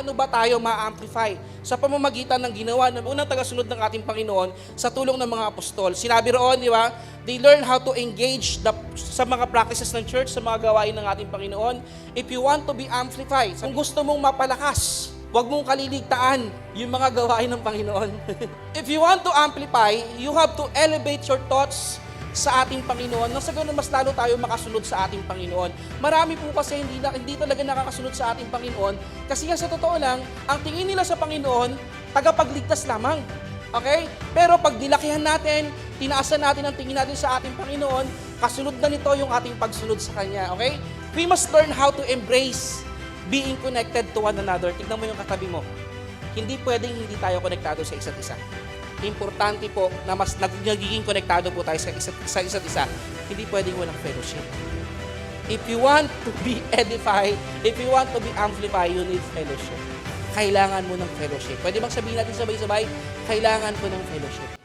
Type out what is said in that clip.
paano ba tayo ma-amplify sa pamamagitan ng ginawa ng unang tagasunod ng ating Panginoon sa tulong ng mga apostol. Sinabi roon, di ba? They learn how to engage sa mga practices ng church, sa mga gawain ng ating Panginoon. If you want to be amplified, kung gusto mong mapalakas, huwag mong kaliligtaan yung mga gawain ng Panginoon. If you want to amplify, you have to elevate your thoughts sa ating Panginoon, nang sa ganun mas lalo tayo makasunod sa ating Panginoon. Marami po kasi hindi talaga nakakasunod sa ating Panginoon kasi nga sa totoo lang, ang tingin nila sa Panginoon, tagapagligtas lamang. Okay? Pero pag nilakihan natin, tinaasan natin ang tingin natin sa ating Panginoon, kasunod na nito yung ating pagsunod sa Kanya. Okay? We must learn how to embrace being connected to one another. Tignan mo yung katabi mo. Hindi pwedeng hindi tayo konektado sa isa't isa. Importante po na mas nagiging konektado po tayo sa isa't isa. Hindi pwedeng walang fellowship. If you want to be edified, if you want to be amplified, you need fellowship. Kailangan mo ng fellowship. Pwede bang sabihin natin sabay-sabay? Kailangan ko ng fellowship.